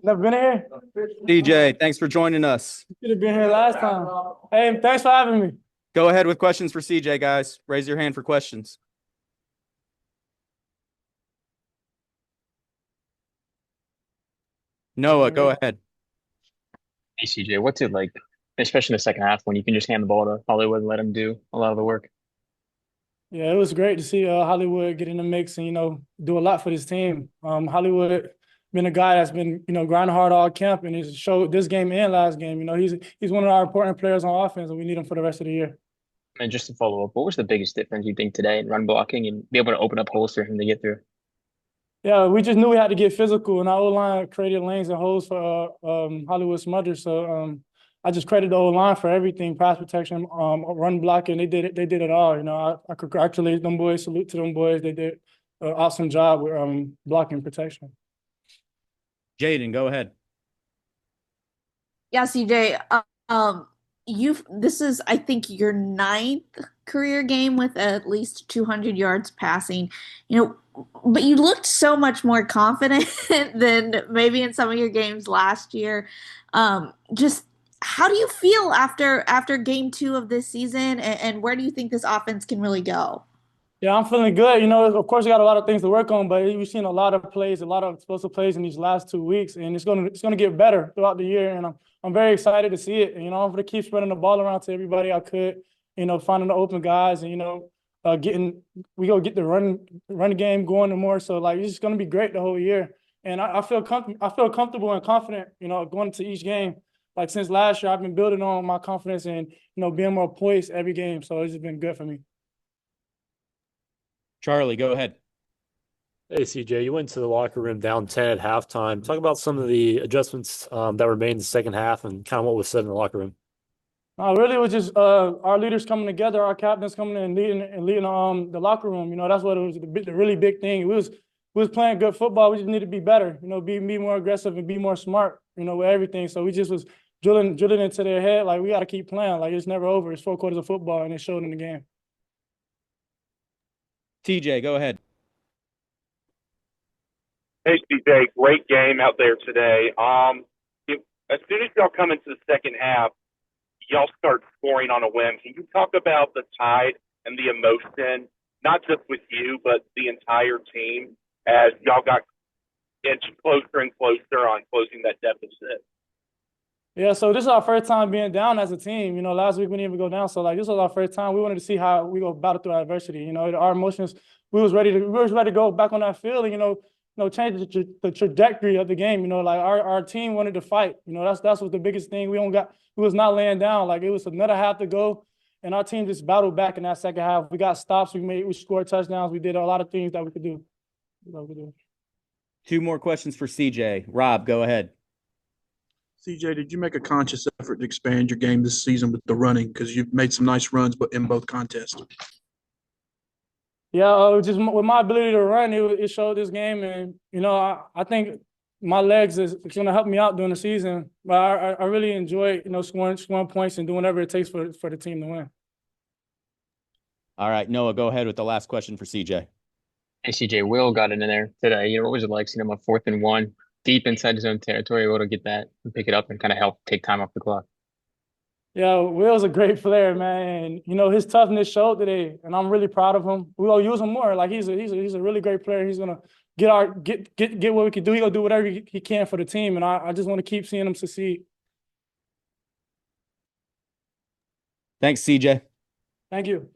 Never been here? DJ, thanks for joining us. Should have been here last time. Hey, thanks for having me. Go ahead with questions for CJ, guys. Raise your hand for questions. Noah, go ahead. Hey CJ, what's it like, especially in the second half when you can just hand the ball to Hollywood and let him do a lot of the work? Yeah, it was great to see Hollywood get in the mix and, do a lot for this team. Hollywood been a guy that's been, grinding hard all camp, and he's showed this game and last game. He's one of our important players on offense, and we need him for the rest of the year. And just to follow up, what was the biggest difference you think today in run blocking and be able to open up holes for him to get through? Yeah, we just knew we had to get physical, and our O-line created lanes and holes for Hollywood Smulders. So I just credit the O-line for everything: pass protection, run blocking. They did it. They did it all. I congratulate them boys. Salute to them boys. They did an awesome job with blocking protection. Jaden, go ahead. Yeah, CJ. This is, I think, your ninth career game with at least 200 yards passing. But you looked so much more confident than maybe in some of your games last year. Just how do you feel after game two of this season, and where do you think this offense can really go? Yeah, I'm feeling good. Of course, we got a lot of things to work on, but we've seen a lot of plays, a lot of explosive plays in these last 2 weeks, and it's gonna get better throughout the year. And I'm very excited to see it. I'm gonna keep spreading the ball around to everybody I could. Finding the open guys, and we go get the run game going more. So it's just gonna be great the whole year. And I feel comfortable and confident. Going into each game. Like since last year, I've been building on my confidence and being more poised every game. So it's just been good for me. Charlie, go ahead. Hey, CJ, you went to the locker room down 10 at halftime. Talk about some of the adjustments that were made in the second half and kind of what was said in the locker room. Really, it was just our leaders coming together, our captains coming in and leading the locker room. That's what it was, the really big thing. We was playing good football. We just need to be better, be more aggressive and be more smart, with everything. So we just was drilling into their head, like we got to keep playing. Like it's never over. It's 4 quarters of football, and it showed in the game. TJ, go ahead. Hey, CJ, great game out there today. As soon as y'all come into the second half, y'all start scoring on a whim. Can you talk about the tide and the emotion, not just with you, but the entire team, as y'all got inched closer and closer on closing that deficit? Yeah, so this is our first time being down as a team. Last week we didn't even go down. So this was our first time. We wanted to see how we go battle through adversity. Our emotions, we was ready to go back on that field and, change the trajectory of the game. Our team wanted to fight. That's was the biggest thing. We was not laying down. It was another half to go, and our team just battled back in that second half. We got stops. We scored touchdowns. We did a lot of things that we could do. 2 more questions for CJ. Rob, go ahead. CJ, did you make a conscious effort to expand your game this season with the running? Because you've made some nice runs, but in both contests. Yeah, just with my ability to run, it showed this game, and I think my legs is going to help me out during the season. But I really enjoy scoring points and doing whatever it takes for the team to win. All right, Noah, go ahead with the last question for CJ. Hey CJ, Will got it in there today. What was it like seeing him on 4th and 1, deep inside his own territory, able to get that and pick it up and kind of help take time off the clock? Yeah, Will's a great player, man. And, his toughness showed today, and I'm really proud of him. We're gonna use him more. He's a really great player. He's gonna get what we can do. He's gonna do whatever he can for the team, and I just want to keep seeing him succeed. Thanks, CJ. Thank you.